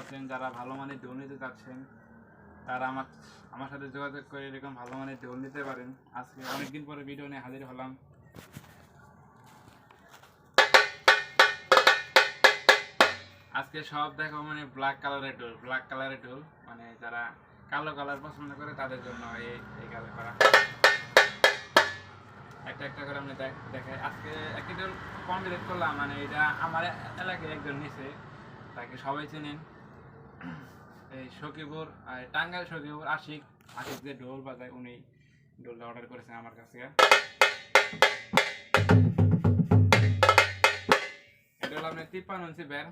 আছেন, যারা ভালো মানের ডোল নিতে চাচ্ছেন তারা আমার সাথে যোগাযোগ করে এরকম ভালো মানের ডোল নিতে পারেন। আজকে অনেকদিন পরে ভিডিও নিয়ে হাজির হলাম। আজকে সব দেখো মানে ব্ল্যাক কালারের ডোল, মানে যারা কালো কালার পছন্দ করে তাদের জন্য এই কালার করা। একটা করে আমি দেখাই। আজকে একটি ডোল কমপ্লিট করলাম, মানে এটা আমার এলাকায় একজন নিছে, তাকে সবাই চেনেন, এই সকিপুর, টাঙ্গাইল সকিপুর আশিক যে ডোল বাজায়, উনি ডোলটা অর্ডার করেছেন আমার কাছে। এটা হলো আপনার 53 ইঞ্চি বের,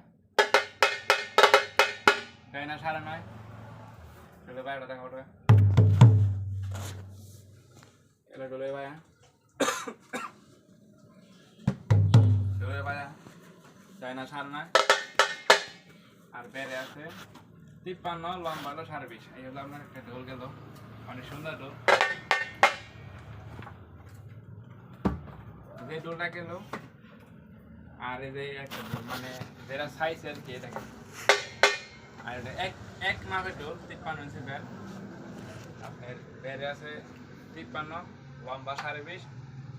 তাই না 9.5 ডোলে বাইরে দেখা ওটা এটা ডোলে ভাইয়া তাই না 9.5, আর বেড়ে আছে 53, লম্বা হলো 20.5। এই হলো আপনার একটা ঢোল গেল, অনেক সুন্দর ঢোল। যে ঢোলটা গেল, আর এই যে একটা ঢোল মানে যেটা সাইজ আর কি, এটা আর এটা এক মাপের ঢোল, 53 ইঞ্চি বের। আপনার বেড়ে আছে 53, লম্বা 20.5,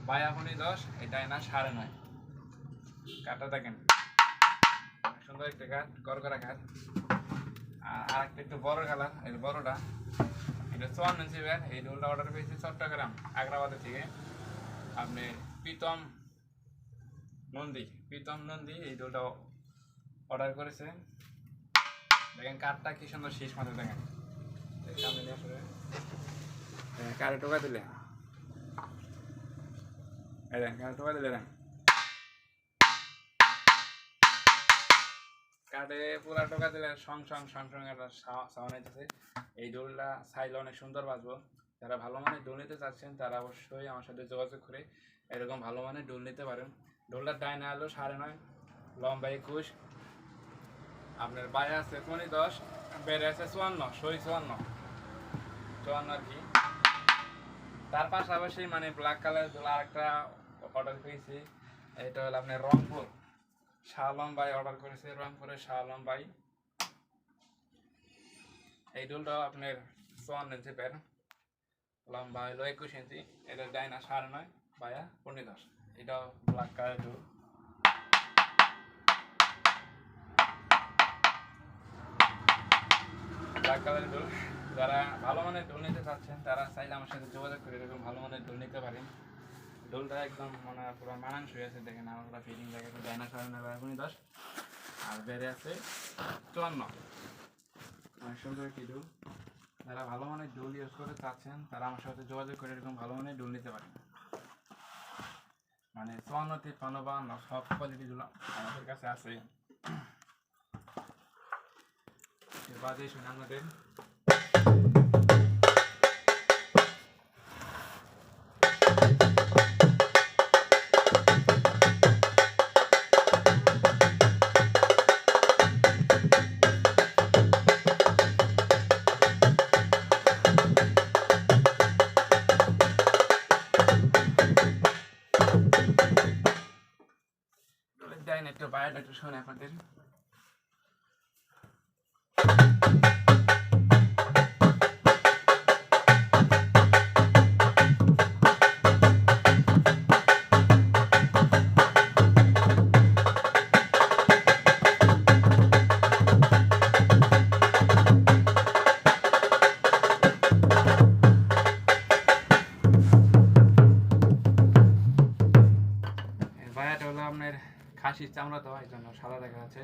বায়াফনি 10, এটাই না 9.5। কাঠটা দেখেন সুন্দর একটা কাঠ, করকরা কাঠ। আর একটা একটু বড় কালার, এই বড়টা এটা 54 ইঞ্চি বের। এই ডোলটা অর্ডার পেয়েছি চট্টগ্রাম আগ্রাবাদের থেকে। আপনি প্রীতম নন্দী এই ডোলটা অর্ডার করেছে। দেখেন কাঠটা কি সুন্দর শীষ মাথা, দেখেন সামনে নিয়ে আসলে কাঠে টোকা দিলে, কাঠে টোকা দিলে কাঠে পুরা টোকা দিলে সং একটা সাউন্ড হইতেছে। এই ডোলটা চাইলে অনেক সুন্দর বাজবো। যারা ভালো মানের ডোল নিতে চাচ্ছেন তারা অবশ্যই আমার সাথে যোগাযোগ করে এরকম ভালো মানের ডোল নিতে পারেন। ডোলটার ডাইনা হলো 9.5, লম্বা 21, আপনার বায়া আছে 10, বেড়ে আছে 54, 54 আর কি। তার পাশাপাশি মানে ব্ল্যাক কালার ডোল আরেকটা অর্ডার পেয়েছি। এটা হলো আপনার রংপুর শাহ আলম ভাই অর্ডার করেছে, রংপুরের শাহ আলম ভাই। এই ডোলটাও আপনার 54 ইঞ্চি বের, লম্বা হলো 21 ইঞ্চি। এটা ডাইনা 9.5, বায়া 10। এটাও ব্ল্যাক কালার ডোল। ব্ল্যাক কালারের ডোল, যারা ভালো মানের ডোল নিতে চাচ্ছেন তারা চাইলে আমার সাথে যোগাযোগ করে এরকম ভালো মানের ডোল নিতে পারেন। ডোলটা একদম মানে পুরো মানানসই আছে, দেখেন আমার পুরো ফিটিং লাগে। ডাইনা 9.5, বায়া 10, আর বেড়ে আছে 54। অনেক সুন্দর একটি ডোল। যারা ভালো মানের ডোল ইউজ করতে চাচ্ছেন তারা আমার সাথে যোগাযোগ করে এরকম ভালো মানের ডোল নিতে পারেন। মানে 54, 53, 52 সব কোয়ালিটিগুলো আমাদের কাছে আছে। এর বাদে শুনে আমাদের একটু বাইরে একটু শুনে আপনাদের। বায়াটা হলো আপনার খাসির চামড়া, তো এই জন্য সাদা দেখা যাচ্ছে।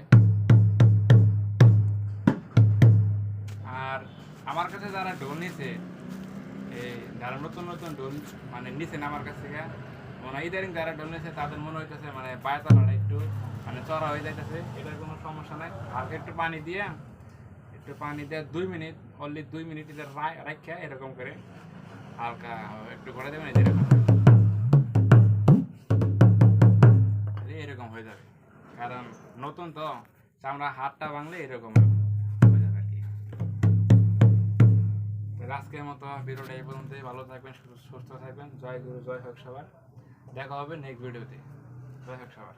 আর আমার কাছে যারা ডোল নিছে, যারা নতুন ডোল মানে নিছেন আমার কাছ থেকে, মানে ইদারিং যারা ডোল নিছে তাদের মনে হইতেছে মানে পায়তালাটা একটু মানে চড়া হয়ে যাইতেছে। এটার কোনো সমস্যা নাই। হালকা একটু পানি দিয়ে 2 মিনিট, অনলি 2 মিনিট এটা রাখা এরকম করে হালকা একটু ঘোরা দেবেন, এরকম হয়ে যাবে। কারণ নতুন তো চামড়া, হাতটা ভাঙলে এরকম হয়ে যাবে আর কি। আজকের মতো ভিডিওটা এই পর্যন্তই। ভালো থাকবেন, সুস্থ থাকবেন। জয় গুরু, জয় হোক সবার। দেখা হবে নেক্সট ভিডিওতে। জয় হোক সবার।